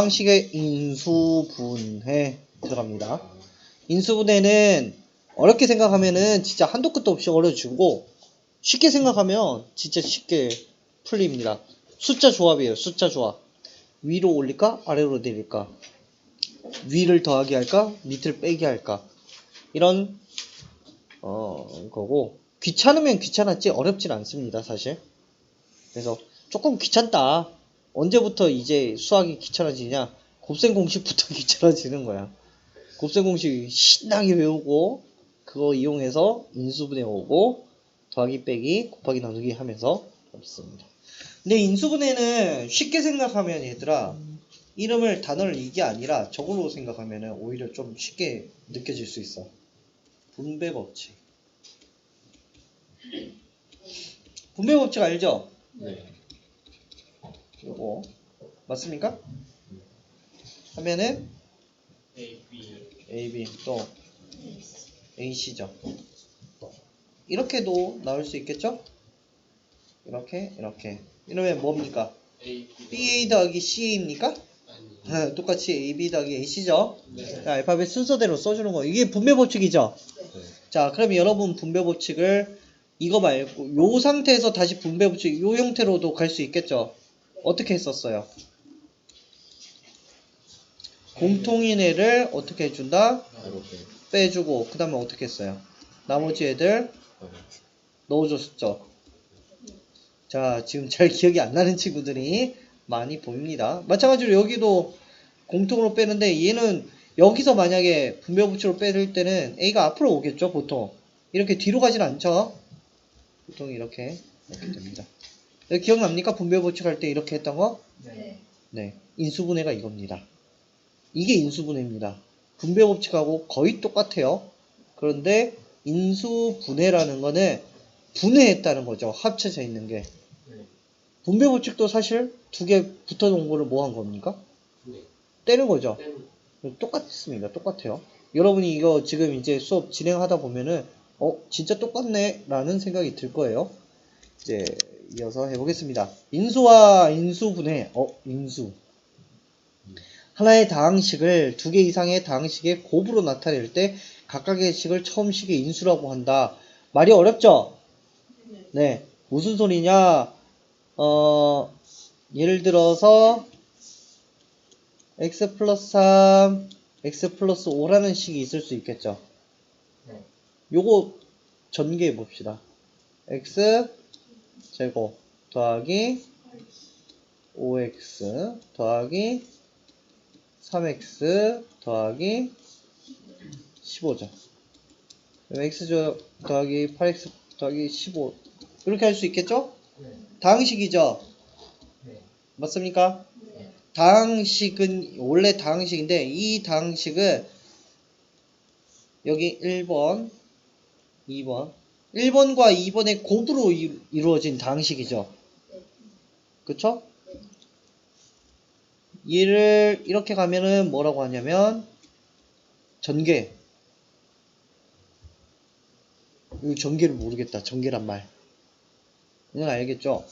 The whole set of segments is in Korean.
방식의 인수분해 들어갑니다. 인수분해는 어렵게 생각하면은 진짜 한도 끝도 없이 어려워지고 쉽게 생각하면 진짜 쉽게 풀립니다. 숫자 조합이에요. 숫자 조합. 위로 올릴까? 아래로 내릴까? 위를 더하기 할까? 밑을 빼기 할까? 이런 거고 귀찮으면 귀찮았지 어렵진 않습니다. 사실. 그래서 조금 귀찮다. 언제부터 이제 수학이 귀찮아지냐? 곱셈 공식부터 귀찮아지는 거야. 곱셈 공식 신나게 외우고 그거 이용해서 인수분해 오고 더하기 빼기 곱하기 나누기 하면서 없습니다. 근데 인수분해는 쉽게 생각하면 얘들아 이름을 단어를 이게 아니라 저걸로 생각하면 오히려 좀 쉽게 느껴질 수 있어. 분배 법칙. 분배 법칙 알죠? 네. 요거 맞습니까? 하면은 A, B 또 AC죠. 이렇게도 나올 수 있겠죠? 이렇게 이러면 뭡니까? BA 더하기 CA입니까? 똑같이 AB 더하기 AC죠? 네. 자, 알파벳 순서대로 써주는 거. 이게 분배 법칙이죠? 네. 자, 그럼 여러분 분배 법칙을 이거 말고 요 상태에서 다시 분배 법칙 요 형태로도 갈 수 있겠죠? 어떻게 했었어요? 공통인 애를 어떻게 해준다? 이렇게. 빼주고 그 다음에 어떻게 했어요? 나머지 애들 넣어줬죠. 자, 지금 잘 기억이 안 나는 친구들이 많이 보입니다. 마찬가지로 여기도 공통으로 빼는데 얘는 여기서 만약에 분배 법칙으로 빼를 때는 A가 앞으로 오겠죠, 보통. 이렇게 뒤로 가진 않죠. 보통 이렇게 됩니다. 기억납니까? 분배 법칙 할 때 이렇게 했던 거? 네. 네. 인수분해가 이겁니다. 이게 인수분해입니다. 분배 법칙하고 거의 똑같아요. 그런데 인수분해라는 거는 분해했다는 거죠. 합쳐져 있는 게. 분배 법칙도 사실 두 개 붙어놓은 거를 뭐 한 겁니까? 네. 떼는 거죠. 똑같습니다. 똑같아요. 여러분이 이거 지금 이제 수업 진행하다 보면은 진짜 똑같네 라는 생각이 들 거예요. 이제 이어서 해보겠습니다. 인수와 인수분해. 인수. 하나의 다항식을 두 개 이상의 다항식의 곱으로 나타낼 때 각각의 식을 처음 식의 인수라고 한다. 말이 어렵죠? 네. 무슨 소리냐? 예를 들어서 x 플러스 3, x 플러스 5라는 식이 있을 수 있겠죠. 요거 전개해 봅시다. x 제곱 더하기 5x 더하기 3x 더하기 15죠. x 더하기 8x 더하기 15 이렇게 할 수 있겠죠? 다항식이죠? 맞습니까? 다항식은 원래 다항식인데 이 다항식은 여기 1번, 2번 1번과 2번의 곱으로 이루어진 다항식이죠. 그쵸? 얘를 이렇게 가면은 뭐라고 하냐면 전개. 이 전개를 모르겠다. 전개란 말. 이건 알겠죠?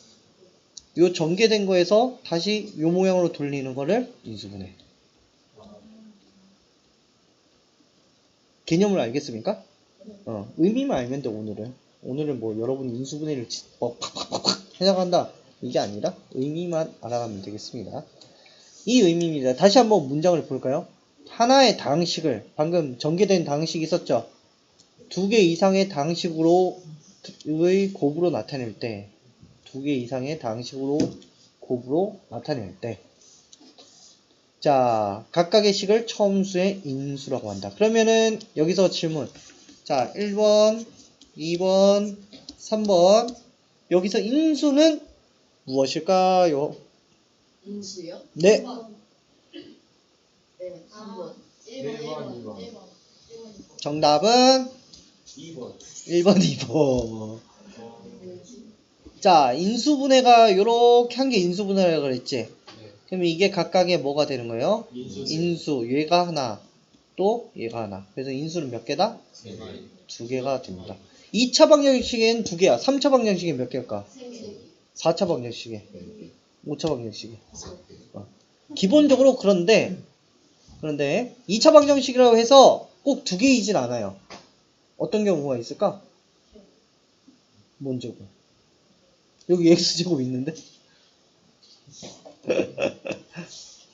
요 전개된 거에서 다시 요 모양으로 돌리는 거를 인수분해. 개념을 알겠습니까? 의미만 알면 돼, 오늘은. 오늘은 뭐 여러분이 인수분해를 팍팍팍팍 해나간다. 이게 아니라 의미만 알아가면 되겠습니다. 이 의미입니다. 다시 한번 문장을 볼까요? 하나의 다항식을, 방금 전개된 다항식이 있었죠? 두 개 이상의 다항식으로의 곱으로 나타낼 때, 두 개 이상의 다항식으로 곱으로 나타낼 때, 자, 각각의 식을 처음수의 인수라고 한다. 그러면은 여기서 질문. 자, 1번, 2번, 3번. 여기서 인수는 무엇일까요? 인수요? 네. 3번. 네, 3번. 1번, 2번. 정답은 2번. 1번, 2번. 자, 인수분해가 요렇게 한 게 인수분해라고 그랬지? 그럼 이게 각각의 뭐가 되는 거예요? 인수. 얘가 하나, 또 얘가 하나. 그래서 인수는 몇 개다? 두 개가 됩니다. 2차 방정식엔 두 개야. 3차 방정식엔 몇 개일까? 4차 방정식에. 5차 방정식에. 기본적으로 그런데 2차 방정식이라고 해서 꼭 두 개이진 않아요. 어떤 경우가 있을까? 뭔 제곱? 여기 x제곱 있는데?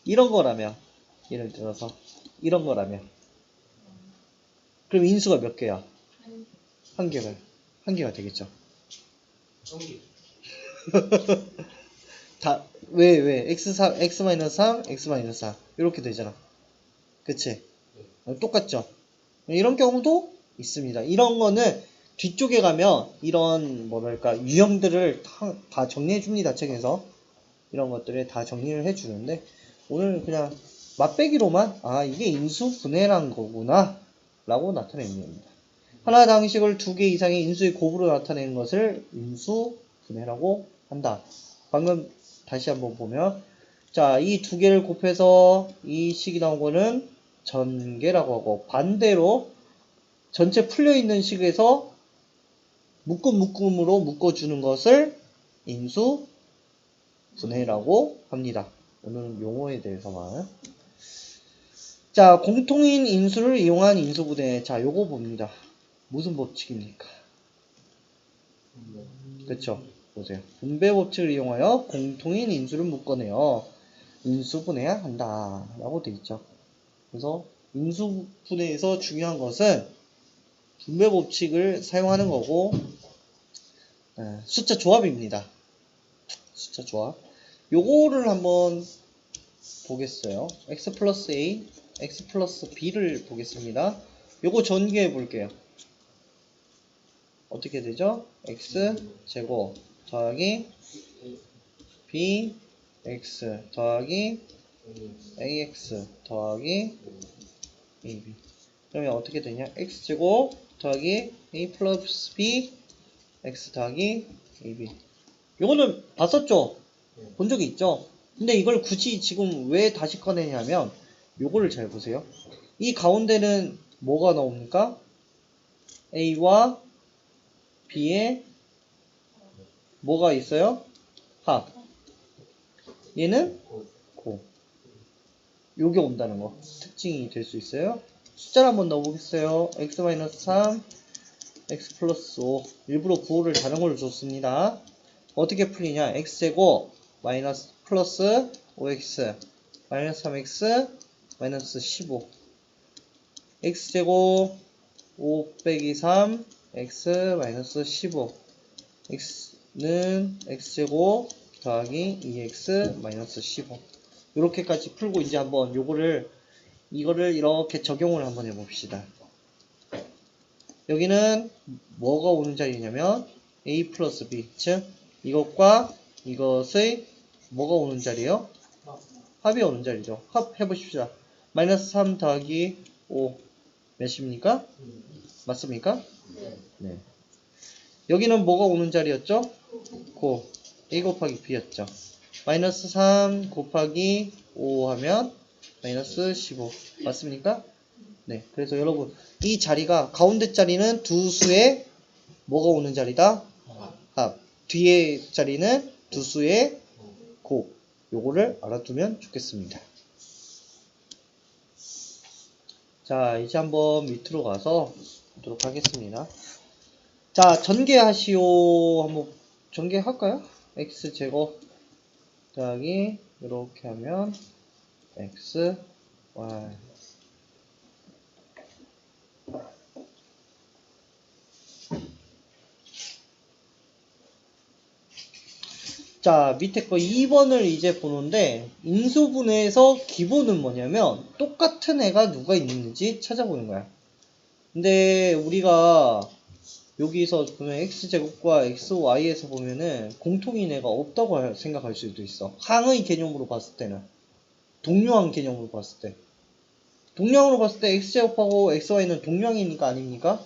이런 거라면, 예를 들어서 이런 거라면 그럼 인수가 몇 개야? 한 개가 되겠죠. 정기. 다 왜 x3 x-3 이렇게 되잖아. 그치? 똑같죠. 이런 경우도 있습니다. 이런 거는 뒤쪽에 가면 이런 뭐랄까 유형들을 다 정리해 줍니다. 책에서 이런 것들을 다 정리를 해 주는데 오늘 그냥 맛배기로만 이게 인수분해란 거구나 라고 나타내는 겁니다. 하나의 방식을 두 개 이상의 인수의 곱으로 나타내는 것을 인수분해라고 한다. 방금 다시 한번 보면 자, 이 두 개를 곱해서 이 식이 나온 거는 전개라고 하고 반대로 전체 풀려있는 식에서 묶음으로 묶어주는 것을 인수분해라고 합니다. 오늘은 용어에 대해서만. 자, 공통인 인수를 이용한 인수분해. 자, 요거 봅니다. 무슨 법칙입니까? 그쵸? 보세요. 분배 법칙을 이용하여 공통인 인수를 묶어내어 인수분해야 한다. 라고 되어 있죠. 그래서 인수분해에서 중요한 것은 분배 법칙을 사용하는 거고 숫자 조합입니다. 숫자 조합. 요거를 한번 보겠어요. x 플러스 a, x 플러스 b를 보겠습니다. 요거 전개해 볼게요. 어떻게 되죠? x 제곱 더하기 b x 더하기 ax 더하기 ab. 그러면 어떻게 되냐? x 제곱 더하기 a 플러스 b x 더하기 ab. 요거는 봤었죠? 본 적이 있죠? 근데 이걸 굳이 지금 왜 다시 꺼내냐면 요거를 잘 보세요. 이 가운데는 뭐가 나옵니까? a와 b에 뭐가 있어요? 합. 얘는 고. 요게 온다는 거 특징이 될 수 있어요. 숫자를 한번 넣어보겠어요. x-3 x 플러스 5 일부러 9호를 다른 걸로 줬습니다. 어떻게 풀리냐? x제곱 마이너스 플러스 5x 마이너스 3x 마이너스 15 x제곱 5 빼기 3 x 마이너스 15 x는 x제곱 더하기 2x 마이너스 15 이렇게까지 풀고 이제 한번 이거를 이렇게 적용을 한번 해봅시다. 여기는 뭐가 오는 자리냐면 a 플러스 b 즉 이것과 이것의 뭐가 오는 자리예요? 합이 오는 자리죠. 합 해보십시다. 마이너스 3 더하기 5 몇입니까? 맞습니까? 네. 여기는 뭐가 오는 자리였죠? 고 a 곱하기 b였죠. 마이너스 3 곱하기 5 하면 마이너스 15 맞습니까? 네. 그래서 여러분 이 자리가 가운데 자리는 두 수의 뭐가 오는 자리다? 합. 뒤에 자리는 두 수의 곱. 요거를 알아두면 좋겠습니다. 자, 이제 한번 밑으로 가서 보도록 하겠습니다. 자, 전개하시오. 한번 전개할까요? x제곱 더하기 이렇게 하면 x, y. 자, 밑에 거 2번을 이제 보는데 인수분해에서 기본은 뭐냐면 똑같은 애가 누가 있는지 찾아보는 거야. 근데 우리가 여기서 보면 x제곱과 xy에서 보면은 공통인 애가 없다고 생각할 수도 있어. 항의 개념으로 봤을 때는. 동료항 개념으로 봤을 때. 동량으로 봤을 때 x제곱하고 xy는 동량이니까 아닙니까?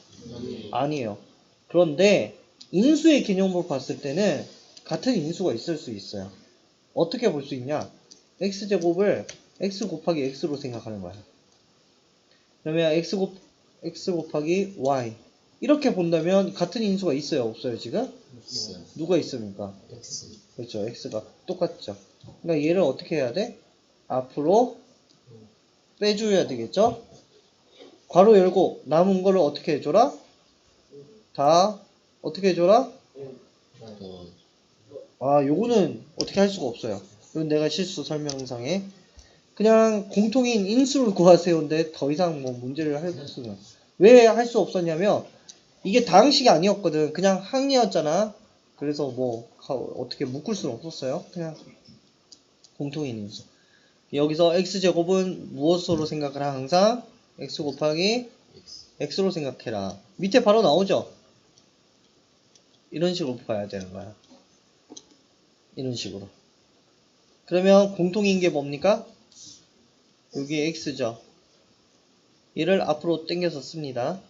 아니에요. 그런데 인수의 개념으로 봤을 때는 같은 인수가 있을 수 있어요. 어떻게 볼 수 있냐? x제곱을 x 곱하기 x로 생각하는 거야. 그러면 x 곱하기 y 이렇게 본다면 같은 인수가 있어요? 없어요 지금? 없어요. 누가 있습니까? X. 그렇죠. x가 똑같죠. 그러니까 얘를 어떻게 해야 돼? 앞으로 빼줘야 되겠죠? 괄호 열고 남은 거를 어떻게 해줘라? 다 어떻게 해줘라? 아, 요거는 어떻게 할 수가 없어요. 이건 내가 실수 설명상에 그냥 공통인 인수를 구하세요인데 더 이상 뭐 문제를 할 수는 왜 할 수 없었냐면 이게 다항식이 아니었거든. 그냥 항이었잖아. 그래서 뭐 어떻게 묶을 수는 없었어요. 그냥 공통인 인수. 여기서 x제곱은 무엇으로 생각하라? 항상 x 곱하기 x로 생각해라. 밑에 바로 나오죠? 이런 식으로 봐야 되는 거야. 이런 식으로. 그러면 공통인 게 뭡니까? 여기 x죠. 얘를 앞으로 당겨서 씁니다.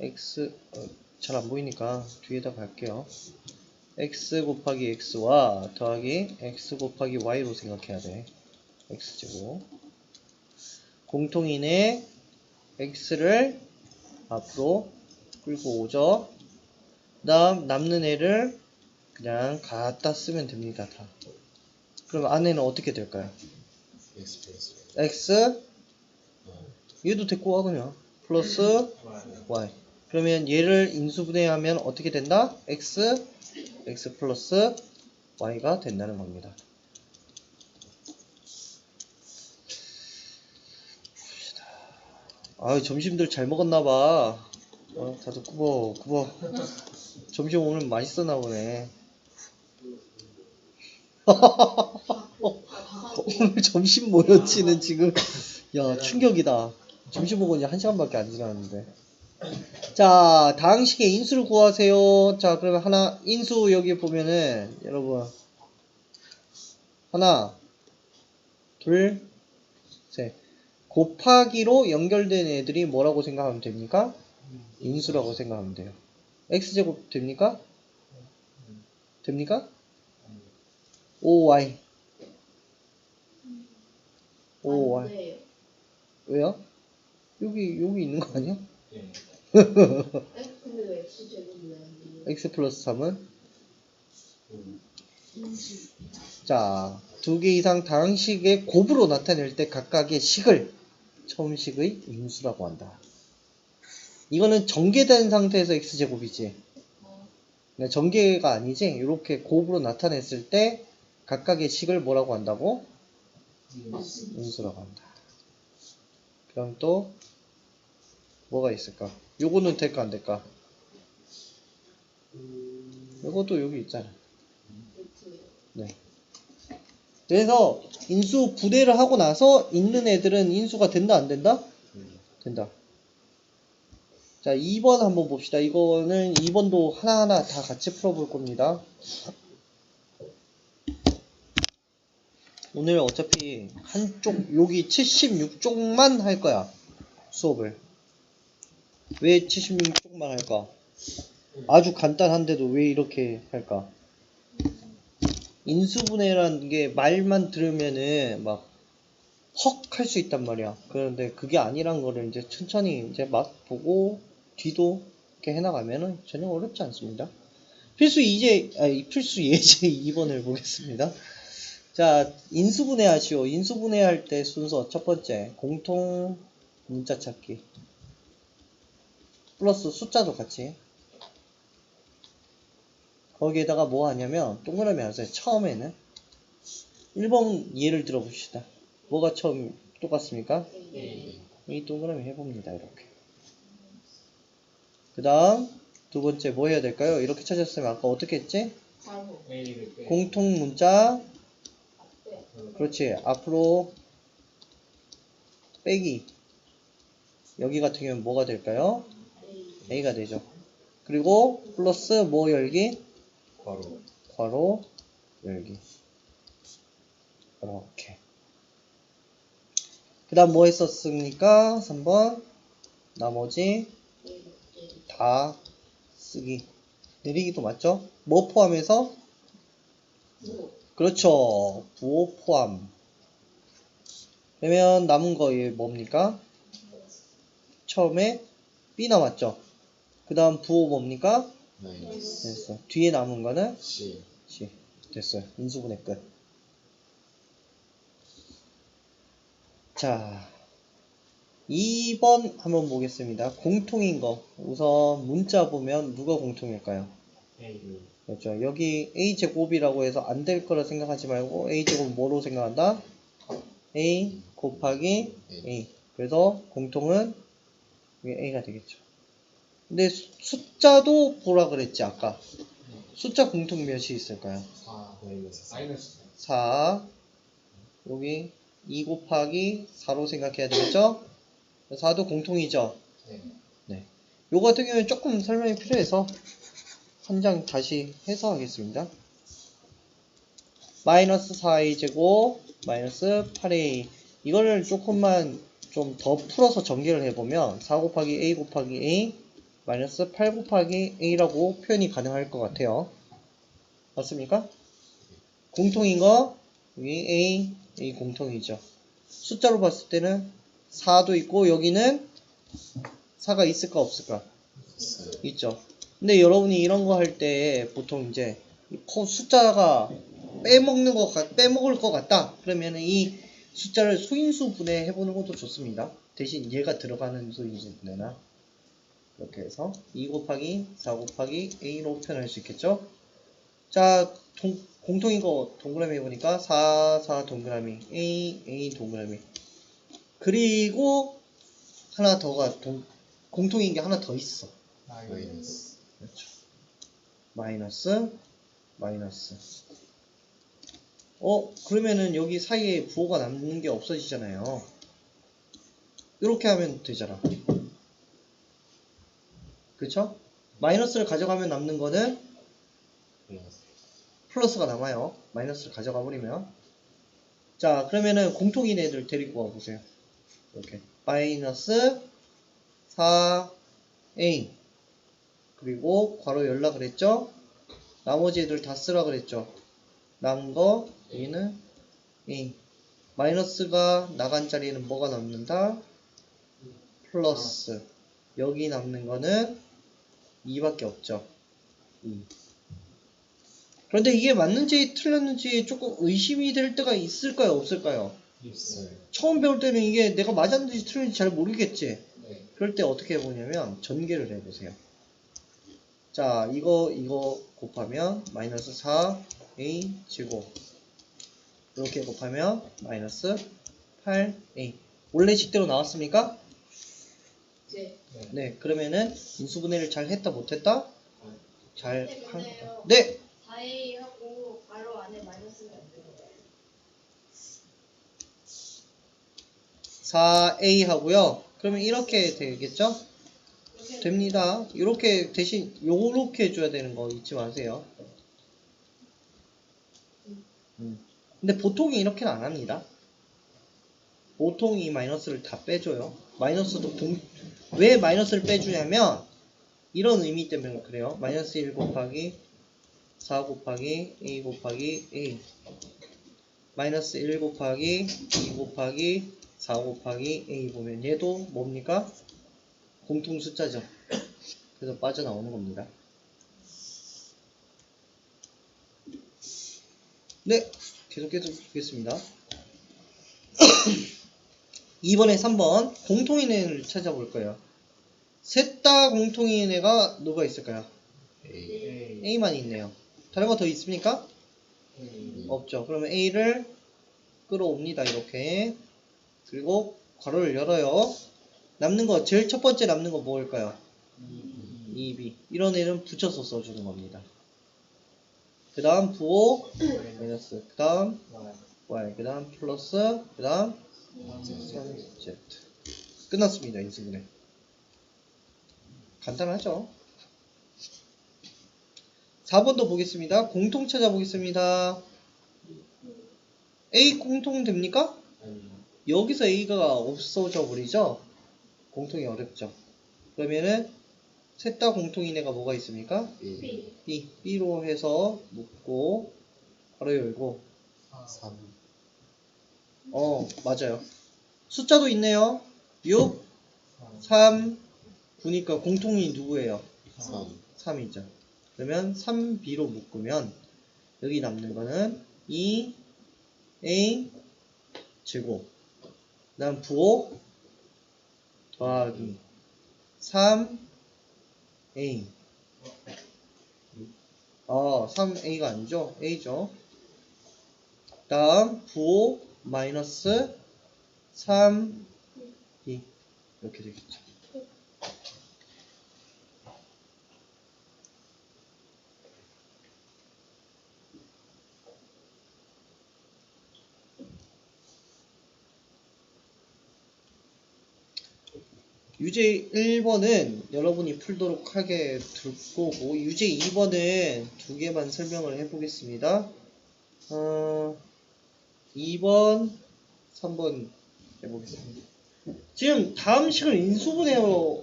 x 잘 안 보이니까 뒤에다 갈게요. x 곱하기 x와 더하기 x 곱하기 y로 생각해야 돼. x제곱. 공통인의 x를 앞으로 끌고 오죠. 그 다음 남는 애를 그냥 갖다 쓰면 됩니다. 다. 그럼 안에는 어떻게 될까요? x 얘도 데리고 와 그냥 플러스 y. 그러면 얘를 인수분해하면 어떻게 된다? x 플러스 y가 된다는 겁니다. 아유, 점심들 잘 먹었나봐. 다들 꾸벅꾸벅. 점심 오늘 맛있었나 보네. 오늘 점심 뭐였지는 지금, 야, 충격이다. 점심 먹은 지 1시간밖에 안 지났는데. 자, 다항식의 인수를 구하세요. 자, 그러면 하나, 인수 여기 보면은, 여러분. 하나, 둘, 셋. 곱하기로 연결된 애들이 뭐라고 생각하면 됩니까? 인수라고 생각하면 돼요. x제곱 됩니까? 됩니까? 5y. 5y. 돼요. 왜요? 여기 있는 거 아니야? 네? 근데 왜 x제곱이 안 돼요? x 플러스 3은? 인수. 자, 두 개 이상 다항식의 곱으로 나타낼 때 각각의 식을 처음식의 인수라고 한다. 이거는 전개된 상태에서 x제곱이지. 전개가 아니지. 이렇게 곱으로 나타냈을 때 각각의 식을 뭐라고 한다고? 인수라고 한다. 그럼 또 뭐가 있을까? 요거는 될까 안 될까? 요것도 여기 있잖아. 네. 그래서 인수 분해를 하고 나서 있는 애들은 인수가 된다 안 된다? 된다. 자, 2번 한번 봅시다. 이거는 2번도 하나하나 다 같이 풀어볼 겁니다. 오늘 어차피 한쪽 여기 76쪽만 할 거야. 수업을. 왜 76쪽만 할까? 아주 간단한데도 왜 이렇게 할까? 인수분해라는 게 말만 들으면은 막 헉 할 수 있단 말이야. 그런데 그게 아니란 거를 이제 천천히 이제 막 보고 뒤도 이렇게 해나가면은 전혀 어렵지 않습니다. 필수 예제 2번을 보겠습니다. 자, 인수분해 하시오. 인수분해 할 때 순서 첫 번째 공통 문자 찾기 플러스 숫자도 같이. 거기에다가 뭐 하냐면 동그라미 하세요. 처음에는 1번 예를 들어 봅시다. 뭐가 처음 똑같습니까? 이 동그라미 해봅니다. 이렇게. 그 다음 두 번째 뭐 해야 될까요? 이렇게 찾았으면 아까 어떻게 했지? 공통 문자. 그렇지. 앞으로 빼기. 여기 같은 경우는 뭐가 될까요? A가 되죠. 그리고 플러스 뭐 열기? 괄호 열기. 이렇게. 그 다음 뭐 했었습니까? 3번 나머지 다 쓰기. 내리기도 맞죠? 뭐 포함해서? 그렇죠. 부호 포함. 그러면 남은 거 뭡니까? 처음에 B 나왔죠? 그 다음 부호 뭡니까? 됐어. 뒤에 남은 거는? C. 됐어요. 인수분해 끝. 자, 2번 한번 보겠습니다. 공통인 거. 우선 문자 보면 누가 공통일까요? A. 그렇죠. 여기 a제곱이라고 해서 안 될 거라 생각하지 말고 a제곱 뭐로 생각한다? a 곱하기 a. 그래서 공통은 이게 a가 되겠죠. 근데 숫자도 보라 그랬지 아까. 숫자 공통 몇이 있을까요? 4 마이너스 4. 여기 2 곱하기 4로 생각해야 되겠죠? 4도 공통이죠? 네. 네. 요거 같은 경우에 조금 설명이 필요해서 한 장 다시 해서 하겠습니다. 마이너스 4a 제곱 마이너스 8a 이거를 조금만 좀 더 풀어서 전개를 해보면 4 곱하기 a 곱하기 a 마이너스 8 곱하기 a라고 표현이 가능할 것 같아요. 맞습니까? 공통인 거 여기 a 공통이죠. 숫자로 봤을 때는 4도 있고 여기는 4가 있을까 없을까? 있죠. 근데 여러분이 이런 거 할 때 보통 이제 숫자가 빼먹을 것 같다. 그러면 이 숫자를 수인수 분해 해보는 것도 좋습니다. 대신 얘가 들어가는 수인수 분해나 이렇게 해서 2 곱하기 4 곱하기 a로 표현할 수 있겠죠. 자, 공통인 거 동그라미 해보니까 4 동그라미 a 동그라미 그리고 하나 더가 공통인 게 하나 더 있어. 마이너스. 그렇죠. 마이너스. 그러면은 여기 사이에 부호가 남는 게 없어지잖아요. 이렇게 하면 되잖아. 그쵸? 마이너스를 가져가면 남는 거는 플러스가 남아요. 마이너스를 가져가 버리면. 자, 그러면은 공통인 애들 데리고 와 보세요. 이렇게. 마이너스 4a. 그리고 괄호 열라 그랬죠? 나머지 애들 다 쓰라 그랬죠? 남은 거, 여기는 a. 마이너스가 나간 자리에는 뭐가 남는다? 플러스. 여기 남는 거는 2밖에 없죠. 2. 그런데 이게 맞는지 틀렸는지 조금 의심이 될 때가 있을까요? 없을까요? 있어요. 처음 배울 때는 이게 내가 맞았는지 틀렸는지 잘 모르겠지? 네. 그럴 때 어떻게 해보냐면 전개를 해보세요. 자, 이거 곱하면 마이너스 4a 제곱 이렇게 곱하면 마이너스 8a 원래 식대로 나왔습니까? 네. 네, 그러면은 인수분해를 잘 했다 못했다? 잘 네, 한 근데요. 거다. 네! 4A 하고 바로 안에 마이너스가 안 되는 거예요. 4a 하고요. 그러면 이렇게 되겠죠? 이렇게 됩니다. 이렇게 대신 요렇게 해줘야 되는 거 잊지 마세요. 근데 보통이 이렇게는 안 합니다. 보통 이 마이너스를 다 빼줘요. 마이너스도 왜 마이너스를 빼주냐면 이런 의미 때문에 그래요. 마이너스 1 곱하기 4 곱하기 a 곱하기 a 마이너스 1 곱하기 2 곱하기 4 곱하기 a 보면 얘도 뭡니까? 공통 숫자죠. 그래서 빠져나오는 겁니다. 네, 계속해서 보겠습니다. 2번에 3번 공통인 애를 찾아볼 거예요. 셋 다 공통인 애가 누가 있을까요? A. A만 있네요. 다른 거 더 있습니까? A. 없죠. 그러면 A를 끌어옵니다. 이렇게. 그리고 괄호를 열어요. 남는 거 제일 첫 번째 남는 거 뭘까요? 2B. 이런 애는 붙여서 써주는 겁니다. 그 다음 부호 마이너스 그 다음 Y 그 다음 플러스 그 다음 Z 끝났습니다. 인수분해 간단하죠? 4번도 보겠습니다. 공통 찾아보겠습니다. A 공통 됩니까? 여기서 A가 없어져 버리죠? 공통이 어렵죠. 그러면은 셋 다 공통인 애가 뭐가 있습니까? B. B. B로 해서 묶고 바로 열고 3. 맞아요. 숫자도 있네요. 6, 3, 9니까 공통이 누구예요? 3이죠. 그러면 3B로 묶으면 여기 남는 거는 2A 제곱 난 부호 더하기 3a 3a가 아니죠? a죠. 다음 부호 마이너스 3b 이렇게 되겠죠. 유제 1번은 여러분이 풀도록 하게 둘 거고, 유제 2번은 두 개만 설명을 해보겠습니다. 2번, 3번 해보겠습니다. 지금 다음 식을 인수분해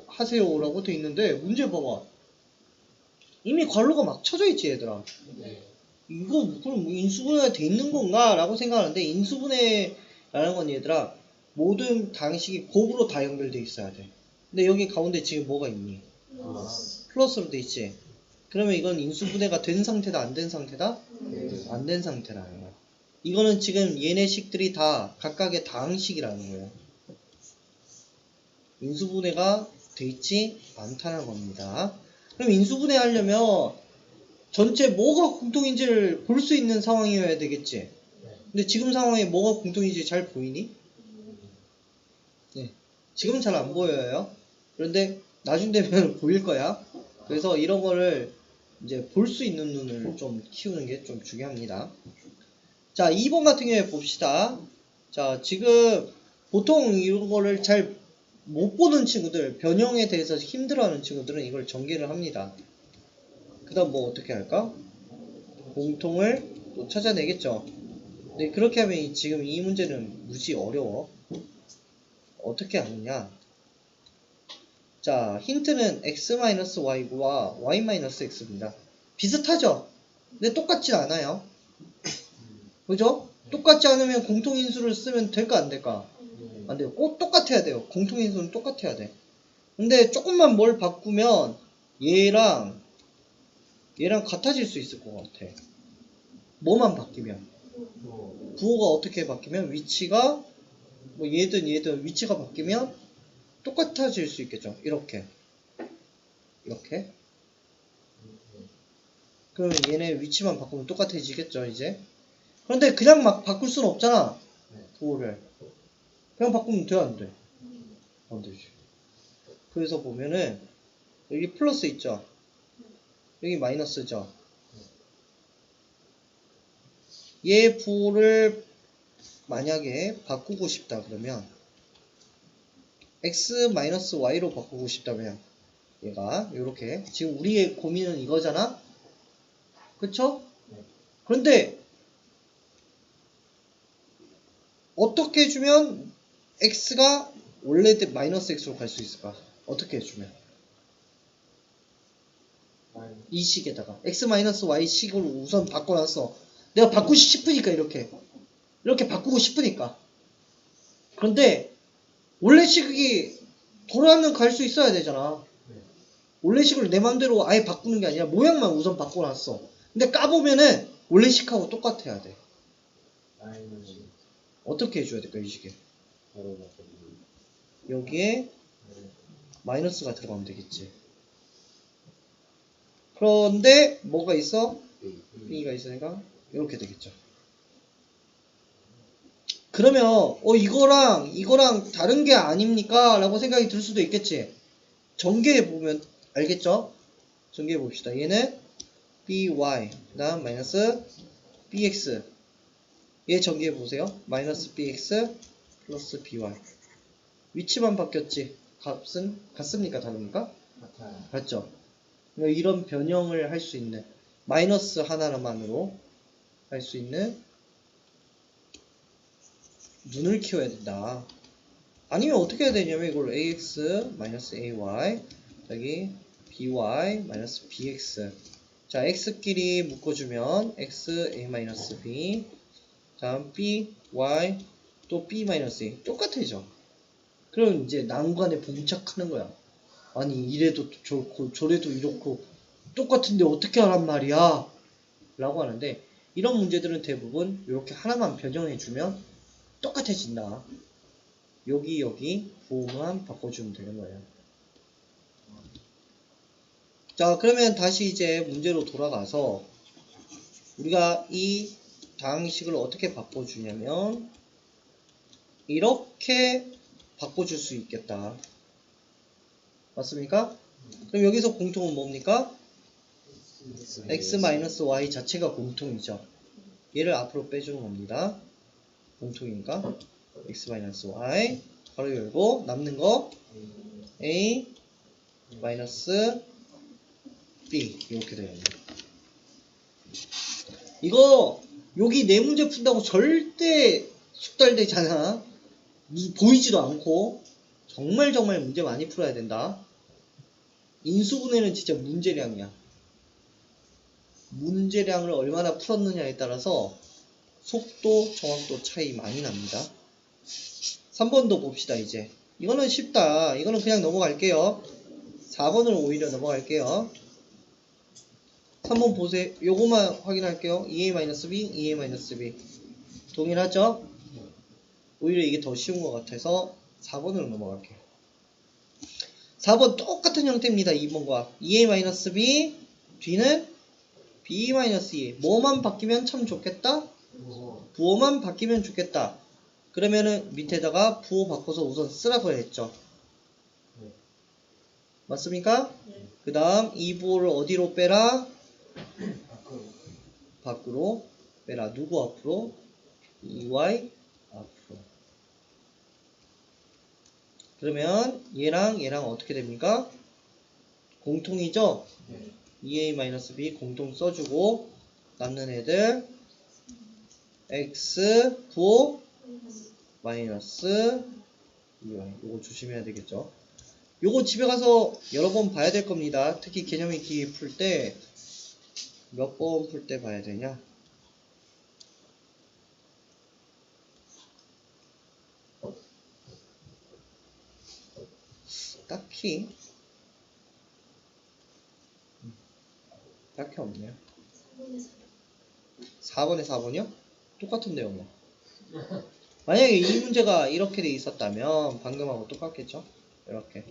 하세요라고 돼 있는데, 문제 봐봐. 이미 괄호가 막 쳐져 있지, 얘들아. 네. 이거 그럼 인수분해가 돼 있는 건가? 라고 생각하는데, 인수분해라는 건 얘들아, 모든 방식이 곱으로 다 연결돼 있어야 돼. 근데 여기 가운데 지금 뭐가 있니? 플러스로 돼 있지. 그러면 이건 인수분해가 된 상태다, 안 된 상태다? 안 된 상태라는 거야. 이거는 지금 얘네 식들이 다 각각의 다항식이라는 거예요. 인수분해가 돼 있지 않다는 겁니다. 그럼 인수분해 하려면 전체 뭐가 공통인지를 볼 수 있는 상황이어야 되겠지. 근데 지금 상황에 뭐가 공통인지 잘 보이니? 네. 지금은 잘 안 보여요. 그런데 나중 되면 보일 거야. 그래서 이런 거를 이제 볼 수 있는 눈을 좀 키우는 게 좀 중요합니다. 자, 2번 같은 경우에 봅시다. 자, 지금 보통 이런 거를 잘 못 보는 친구들, 변형에 대해서 힘들어하는 친구들은 이걸 전개를 합니다. 그 다음 뭐 어떻게 할까? 공통을 또 찾아내겠죠. 네, 그렇게 하면 지금 이 문제는 무지 어려워. 어떻게 하느냐? 자, 힌트는 x-y와 y-x입니다. 비슷하죠? 근데 똑같지 않아요. 그죠? 똑같지 않으면 공통인수를 쓰면 될까 안 될까? 안 돼요. 꼭 똑같아야 돼요. 공통인수는 똑같아야 돼. 근데 조금만 뭘 바꾸면 얘랑 같아질 수 있을 것 같아. 뭐만 바뀌면. 부호가 어떻게 바뀌면 위치가 뭐 얘든 위치가 바뀌면 똑같아질 수 있겠죠. 이렇게. 그러면 얘네 위치만 바꾸면 똑같아지겠죠, 이제. 그런데 그냥 막 바꿀 수는 없잖아. 부호를. 그냥 바꾸면 돼, 안 돼? 안 되지. 그래서 보면은 여기 플러스 있죠. 여기 마이너스죠. 얘 부호를 만약에 바꾸고 싶다 그러면 x-y로 바꾸고 싶다면 얘가 요렇게 지금 우리의 고민은 이거잖아. 그쵸? 그런데 어떻게 해주면 x가 원래 때 마이너스 x로 갈 수 있을까? 어떻게 해주면 이 식에다가 x-y 식으로 우선 바꿔놨어. 내가 바꾸고 싶으니까 이렇게 바꾸고 싶으니까. 그런데 원래 식이 돌아오면 갈 수 있어야 되잖아. 원래 식을 내 맘대로 아예 바꾸는 게 아니라 모양만 우선 바꿔놨어. 근데 까보면은 원래 식하고 똑같아야 돼. 어떻게 해줘야 될까, 이 식에? 여기에 마이너스가 들어가면 되겠지. 그런데 뭐가 있어? b가 있으니까 이렇게 되겠죠. 그러면 이거랑 다른 게 아닙니까? 라고 생각이 들 수도 있겠지. 전개해 보면 알겠죠? 전개해 봅시다. 얘는 by 그다음 마이너스 bx. 얘 전개해 보세요. 마이너스 bx 플러스 by. 위치만 바뀌었지. 값은 같습니까? 다릅니까? 같죠? 그러니까 이런 변형을 할 수 있는 마이너스 하나만으로 할 수 있는 눈을 키워야 된다. 아니면 어떻게 해야 되냐면 이걸 ax 마이너스 ay 여기 by 마이너스 bx. 자, x끼리 묶어주면 x a 마이너스 b 다음 b y 또 b 마이너스 a 똑같아져. 그럼 이제 난관에 봉착하는 거야. 아니 이래도 좋고 저래도 이렇고 똑같은데 어떻게 하란 말이야 라고 하는데, 이런 문제들은 대부분 이렇게 하나만 변형해주면 똑같아진다. 여기 부호만 바꿔주면 되는 거예요. 자, 그러면 다시 이제 문제로 돌아가서 우리가 이 다항식을 어떻게 바꿔주냐면 이렇게 바꿔줄 수 있겠다. 맞습니까? 그럼 여기서 공통은 뭡니까? x-y 자체가 공통이죠. 얘를 앞으로 빼주는 겁니다. 공통이니까 x-y 바로 열고 남는 거 a 마이너스 b 이렇게 되겠네요. 이거 여기 네 문제 푼다고 절대 숙달되잖아. 보이지도 않고 정말 문제 많이 풀어야 된다. 인수분해는 진짜 문제량이야. 문제량을 얼마나 풀었느냐에 따라서 속도, 정확도 차이 많이 납니다. 3번도 봅시다. 이제 이거는 쉽다. 이거는 그냥 넘어갈게요. 4번으로 오히려 넘어갈게요. 3번 보세요. 요거만 확인할게요. 2a-b, 2a-b 동일하죠? 오히려 이게 더 쉬운 것 같아서 4번으로 넘어갈게요. 4번 똑같은 형태입니다. 2번과 2a-b 뒤는 b-e 뭐만 바뀌면 참 좋겠다? 부호만 바뀌면 좋겠다. 그러면은 밑에다가 부호 바꿔서 우선 쓰라고 했죠. 맞습니까? 그 다음 이 부호를 어디로 빼라? 밖으로 빼라. 누구 앞으로? EY 앞으로. 그러면 얘랑 어떻게 됩니까? 공통이죠? 2a-b 공통 써주고 남는 애들 x 부호 마이너스 2y 요거 조심해야 되겠죠. 요거 집에 가서 여러 번 봐야 될 겁니다. 특히 개념의 기기 풀 때 몇 번 풀 때 봐야 되냐? 딱히 없네요. 4번에 4번이요? 똑같은 내용이요. 만약에 이 문제가 이렇게 돼 있었다면 방금하고 똑같겠죠? 이렇게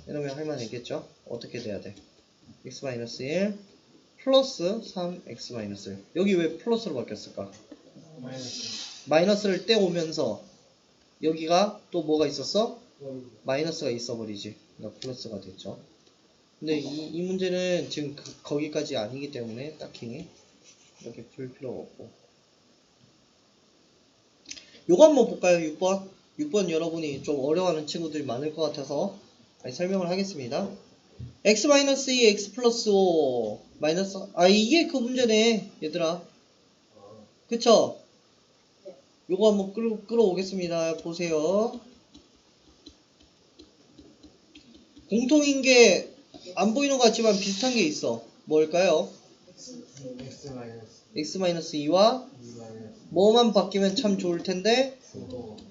이러면 할만하겠죠? 어떻게 돼야 돼? x-1 플러스 3x-1 여기 왜 플러스로 바뀌었을까? 마이너스를 떼오면서 여기가 또 뭐가 있었어? 마이너스가 있어버리지. 그러니까 플러스가 됐죠. 근데 이 문제는 지금 거기까지 아니기 때문에 딱히 이렇게 풀 필요가 없고 요거 한번 볼까요? 6번 6번 여러분이 좀 어려워하는 친구들이 많을 것 같아서 설명을 하겠습니다. x-2 x 플러스 5 마이너스 이게 그 문제네 얘들아. 그쵸? 요거 한번 끌어오겠습니다. 보세요. 공통인 게 안 보이는 것 같지만 비슷한 게 있어. 뭘까요? x-2와 뭐만 바뀌면 참 좋을 텐데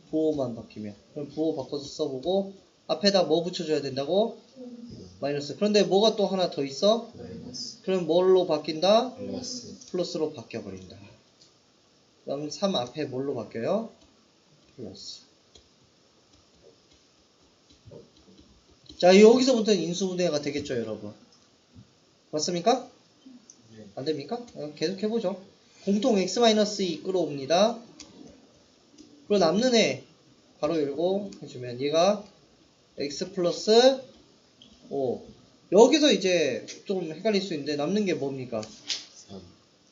부호만 바뀌면. 그럼 부호 바꿔서 써보고 앞에다 뭐 붙여줘야 된다고? 마이너스. 그런데 뭐가 또 하나 더 있어? 그럼 뭘로 바뀐다? 플러스로 바뀌어버린다. 그럼 3 앞에 뭘로 바뀌어요? 플러스. 자, 여기서부터는 인수분해가 되겠죠, 여러분. 맞습니까? 안 됩니까? 계속 해보죠. 공통 x-2 끌어옵니다. 그리고 남는 애 바로 열고 해주면 얘가 x 플러스 5. 여기서 이제 좀 헷갈릴 수 있는데 남는 게 뭡니까? 3.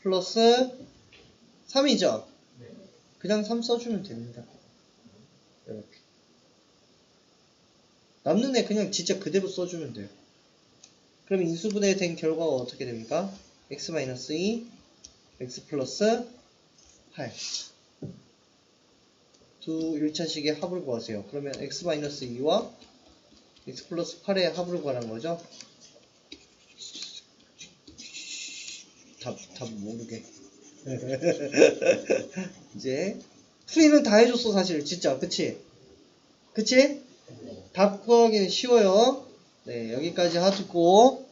플러스 3이죠? 그냥 3 써주면 됩니다. 이렇게. 남는 애 그냥 진짜 그대로 써주면 돼요. 그럼 인수분해 된 결과가 어떻게 됩니까? x-2 x 플러스 8 두 1차식의 합을 구하세요. 그러면 x-2와 x 플러스 8의 합을 구하는 거죠. 답 모르게. 이제 풀이는 다 해줬어 사실 진짜. 그치? 답 구하기는 쉬워요. 네, 여기까지 하고